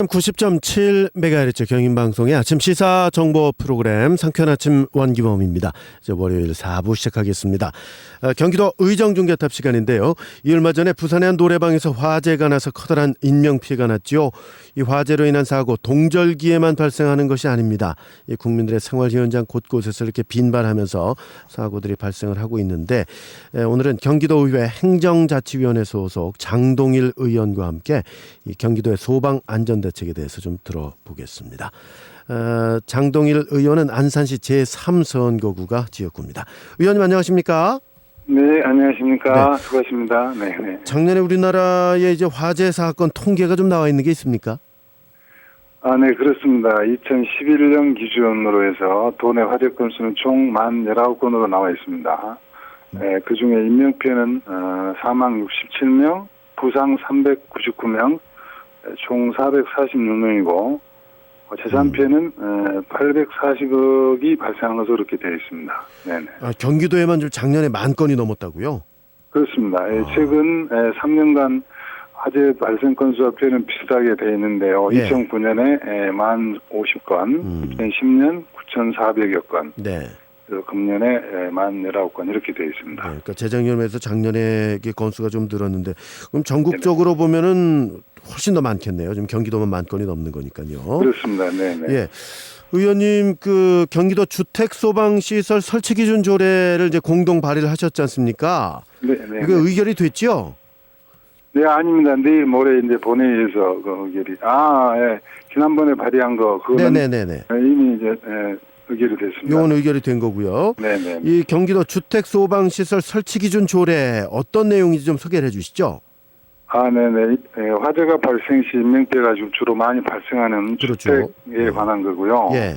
90.7MHz 경인방송의 아침 시사 정보 프로그램 상쾌한 아침 원기범입니다. 이제 월요일 4부 시작하겠습니다. 경기도 의정중개탑 시간인데요. 이 얼마 전에 부산의 한 노래방에서 화재가 나서 커다란 인명피해가 났죠. 이 화재로 인한 사고 동절기에만 발생하는 것이 아닙니다. 이 국민들의 생활 현장 곳곳에서 이렇게 빈발하면서 사고들이 발생을 하고 있는데 오늘은 경기도의회 행정자치위원회 소속 장동일 의원과 함께 이 경기도의 소방 안전대책에 대해서 좀 들어보겠습니다. 장동일 의원은 안산시 제3선거구가 지역구입니다. 의원님 안녕하십니까? 네, 안녕하십니까? 네. 수고하십니다. 네. 작년에 우리나라의 이제 화재 사건 통계가 좀 나와 있는 게 있습니까? 네, 그렇습니다. 2011년 기준으로 해서 도내 화재 건수는 총 19건으로 나와 있습니다. 네, 그 중에 인명피해는 사망 67명, 부상 399명, 총 446명이고 재산 피해는 840억이 발생한 것으로 이렇게 되어 있습니다. 네네. 경기도에만 좀 작년에 10,000건이 넘었다고요? 그렇습니다. 최근 3년간 화재 발생 건수와 피해는 비슷하게 되어 있는데요. 예. 2009년에 1050건, 2010년 9,400여 건, 네. 금년에 19건 이렇게 되어 있습니다. 네, 그러니까 재작년에서 작년에 건수가 좀 늘었는데 그럼 전국적으로 보면은 훨씬 더 많겠네요. 지금 경기도만 10,000건이 넘는 거니까요. 그렇습니다. 네네. 예. 의원님 그 경기도 주택 소방 시설 설치 기준 조례를 이제 공동 발의를 하셨지 않습니까? 네네. 이거 의결이 됐죠? 네, 아닙니다. 내일 모레 이제 본회의에서 그 의결이 예. 지난번에 발의한 거 그거는 네네네네. 이미 이제 의결이 됐습니다. 이건 의결이 된 거고요. 네네. 이 경기도 주택 소방 시설 설치 기준 조례 어떤 내용인지 좀 소개를 해주시죠. 네네. 화재가 발생 시 인명피해가 주로 많이 발생하는 그렇죠. 주택에 관한 거고요. 예.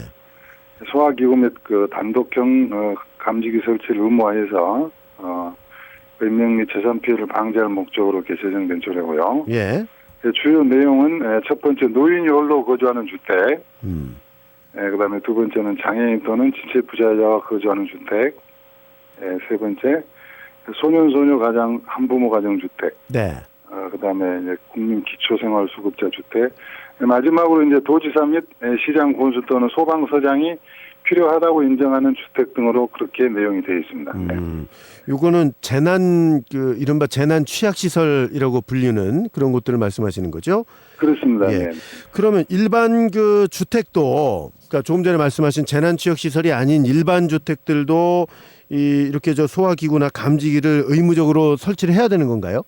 소화기구 및 그 단독형 감지기 설치를 의무화해서 인명 및 재산 피해를 방지할 목적으로 제정된 조례고요. 예. 주요 내용은 첫 번째 노인이 홀로 거주하는 주택, 그다음에 두 번째는 장애인 또는 지체 부자자가 거주하는 주택, 세 번째 소년 소녀 가정 한부모 가정 주택, 네. 그다음에 이제 국민 기초생활수급자 주택, 마지막으로 이제 도지사 및 시장 군수 또는 소방서장이 필요하다고 인정하는 주택 등으로 그렇게 내용이 되어 있습니다. 요거는 재난 이른바 재난 취약 시설이라고 불리는 그런 곳들을 말씀하시는 거죠? 그렇습니다. 예. 네. 그러면 일반 그 주택도 그러니까 조금 전에 말씀하신 재난 취약 시설이 아닌 일반 주택들도 이렇게 소화기구나 감지기를 의무적으로 설치를 해야 되는 건가요?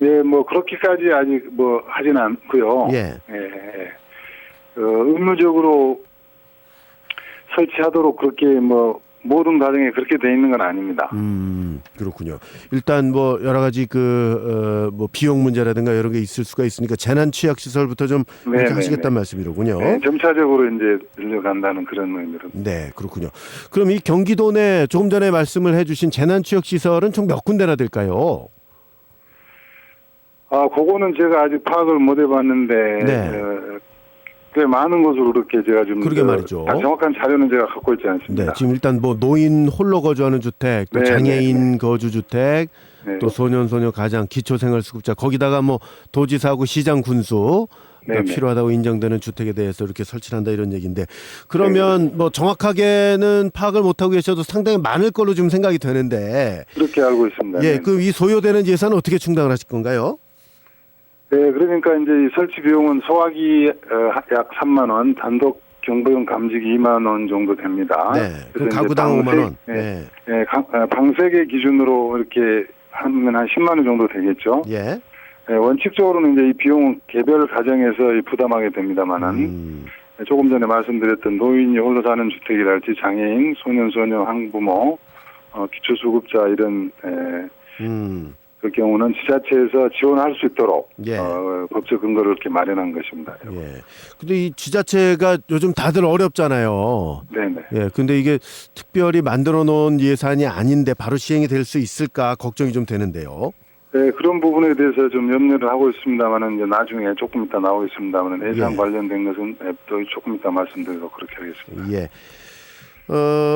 예, 뭐 그렇게까지 아직 뭐 하진 않고요. 예. 의무적으로 설치하도록 그렇게 뭐 모든 가정에 그렇게 돼 있는 건 아닙니다. 그렇군요. 일단 뭐 여러 가지 뭐 비용 문제라든가 여러 개 있을 수가 있으니까 재난 취약 시설부터 좀 이렇게 하시겠다는 말씀이로군요. 네, 점차적으로 이제 늘려간다는 그런 의미로. 네, 그렇군요. 그럼 이 경기도 내 조금 전에 말씀을 해주신 재난 취약 시설은 총 몇 군데나 될까요? 그거는 제가 아직 파악을 못 해봤는데. 네. 꽤 많은 것으로 그렇게 제가 좀 그러게 말이죠. 정확한 자료는 제가 갖고 있지 않습니다. 네, 지금 일단 뭐 노인 홀로 거주하는 주택, 또 장애인 거주 주택, 또 소년 소녀 가장 기초생활수급자 거기다가 뭐 도지사하고 시장 군수 필요하다고 인정되는 주택에 대해서 이렇게 설치를 한다 이런 얘기인데 그러면 뭐 정확하게는 파악을 못 하고 계셔도 상당히 많을 걸로 좀 생각이 되는데 그렇게 알고 있습니다. 예, 그 이 소요되는 예산은 어떻게 충당을 하실 건가요? 네, 그러니까 이제 이 설치 비용은 소화기 약 3만 원, 단독 경보용 감지기 2만 원 정도 됩니다. 네, 그럼 가구당 5만 원. 네, 방 3개 기준으로 이렇게 하면 한 10만 원 정도 되겠죠. 예. 원칙적으로는 이제 이 비용은 개별 가정에서 부담하게 됩니다만은 조금 전에 말씀드렸던 노인이 홀로 사는 주택이랄지 장애인, 소년 소녀 한부모, 기초수급자 이런 그 경우는 지자체에서 지원할 수 있도록 법적 근거를 이렇게 마련한 것입니다. 예. 근데 이 지자체가 요즘 다들 어렵잖아요. 네네. 예. 근데 이게 특별히 만들어 놓은 예산이 아닌데 바로 시행이 될 수 있을까 걱정이 좀 되는데요. 네, 그런 부분에 대해서 좀 염려를 하고 있습니다만은 이제 나중에 조금 이따 나오겠습니다만은 예산 관련된 것은 또 조금 이따 말씀드리도록 그렇게 하겠습니다. 예.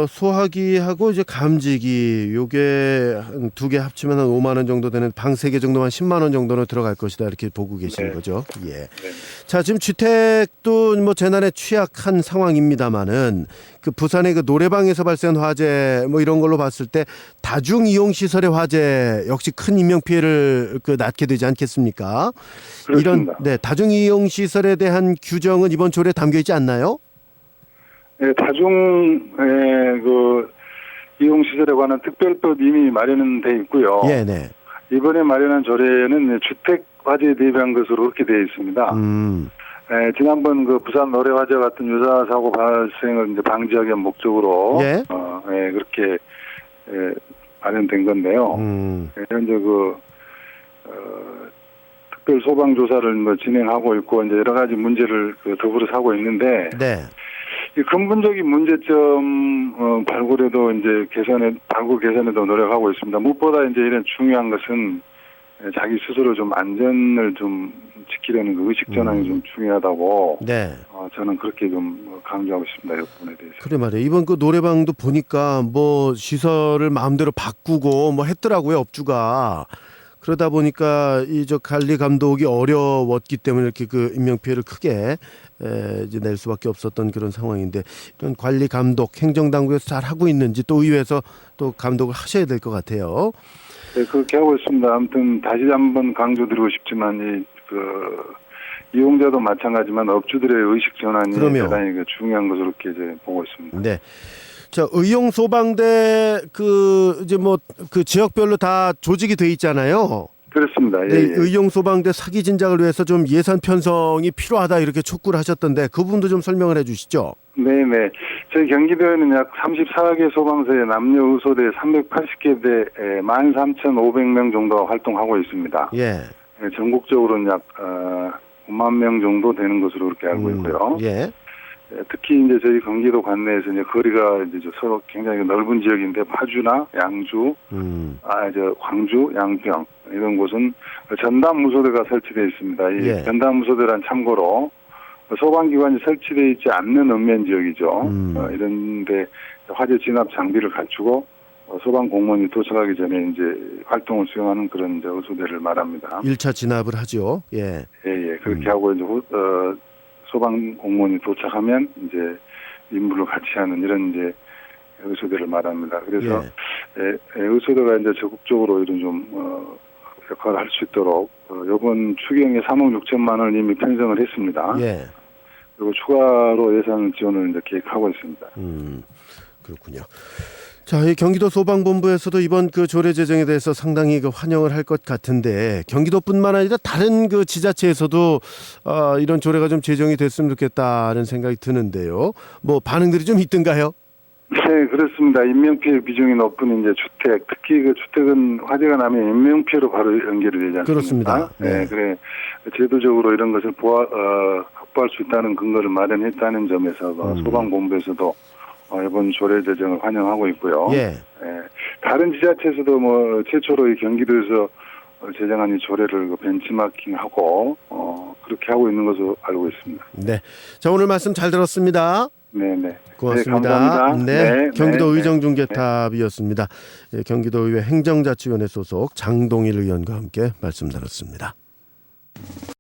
소화기하고 이제 감지기 요게 한 두 개 합치면 한 5만 원 정도 되는 방 3개 정도만 10만 원 정도는 들어갈 것이다 이렇게 보고 계시는 네. 거죠. 예. 네. 자, 지금 주택도 뭐 재난에 취약한 상황입니다만은 그 부산의 그 노래방에서 발생한 화재 뭐 이런 걸로 봤을 때 다중 이용 시설의 화재 역시 큰 인명 피해를 그 낳게 되지 않겠습니까? 그렇습니다. 이런 다중 이용 시설에 대한 규정은 이번 조례에 담겨 있지 않나요? 네, 다중 그 이용 시설에 관한 특별법 이미 마련돼 있고요. 예, 네. 이번에 마련한 조례는 주택 화재에 대비한 것으로 그렇게 되어 있습니다. 지난번 그 부산 노래 화재 같은 유사 사고 발생을 이제 방지하기 위한 목적으로 예. 그렇게 마련된 건데요. 현재 특별 소방 조사를 뭐 진행하고 있고 이제 여러 가지 문제를 더불어 사고 있는데 네. 이 근본적인 문제점 발굴에도 이제 발굴 개선에도 노력하고 있습니다. 무엇보다 이제 이런 중요한 것은 자기 스스로 좀 안전을 좀 지키려는 그 의식 전환이 좀 중요하다고 네. 저는 그렇게 좀 강조하고 싶습니다. 이 부분에 대해서. 그래 말이에요. 이번 그 노래방도 보니까 뭐 시설을 마음대로 바꾸고 뭐 했더라고요, 업주가. 그러다 보니까 이 저 관리 감독이 어려웠기 때문에 이렇게 그 인명 피해를 크게 이제 낼 수밖에 없었던 그런 상황인데 이런 관리 감독 행정 당국에서 잘 하고 있는지 또 의회에서 또 감독을 하셔야 될 것 같아요. 네, 그렇게 하고 있습니다. 아무튼 다시 한번 강조드리고 싶지만 이용자도 마찬가지지만 업주들의 의식 전환이 그럼요. 대단히 중요한 것으로 이렇게 이제 보고 있습니다. 네. 자, 의용 소방대 이제 뭐 그 지역별로 다 조직이 돼 있잖아요. 그렇습니다. 예, 네, 예. 의용 소방대 사기 진작을 위해서 좀 예산 편성이 필요하다 이렇게 촉구를 하셨던데 그 부분도 좀 설명을 해주시죠. 네네. 저희 경기도에는 약 34개 소방서에 남녀 의소대 380개 대 13,500명 정도가 활동하고 있습니다. 예. 전국적으로는 약 5만 명 정도 되는 것으로 그렇게 알고 있고요. 예. 특히 이제 저희 경기도 관내에서 이제 거리가 이제 서로 굉장히 넓은 지역인데 파주나 양주, 광주, 양평 이런 곳은 전담 무소대가 설치되어 있습니다. 이 예. 전담 무소대란 참고로 소방기관이 설치되어 있지 않는 읍면 지역이죠. 이런데 화재 진압 장비를 갖추고 소방 공무원이 도착하기 전에 이제 활동을 수행하는 그런 이제 의소대를 말합니다. 1차 진압을 하죠. 예. 예. 그렇게 하고 이제 소방 공무원이 도착하면 이제 임무를 같이 하는 이런 이제 의소대를 말합니다. 그래서 의소대가 이제 적극적으로 이런 좀 역할을 할 수 있도록 이번 추경에 3억 6천만 원을 이미 편성을 했습니다. 예. 그리고 추가로 예산 지원을 이제 계획하고 있습니다. 그렇군요. 자, 이 경기도 소방본부에서도 이번 그 조례 제정에 대해서 상당히 그 환영을 할 것 같은데 경기도뿐만 아니라 다른 그 지자체에서도 이런 조례가 좀 제정이 됐으면 좋겠다는 생각이 드는데요. 뭐 반응들이 좀 있던가요? 네, 그렇습니다. 인명피해 비중이 높은 이제 주택, 특히 그 주택은 화재가 나면 인명피해로 바로 연결이 되지 않습니까? 그렇습니다. 네, 그래 제도적으로 이런 것을 확보할 수 있다는 근거를 마련했다는 점에서 소방본부에서도 이번 조례 제정을 환영하고 있고요. 예. 다른 지자체에서도 뭐 최초로 이 경기도에서 제정한 이 조례를 벤치마킹하고 그렇게 하고 있는 것으로 알고 있습니다. 네. 자, 오늘 말씀 잘 들었습니다. 네네. 고맙습니다. 네, 감사합니다. 네, 경기도 네, 의정중개탑이었습니다. 예, 경기도의회 행정자치위원회 소속 장동일 의원과 함께 말씀 나눴습니다.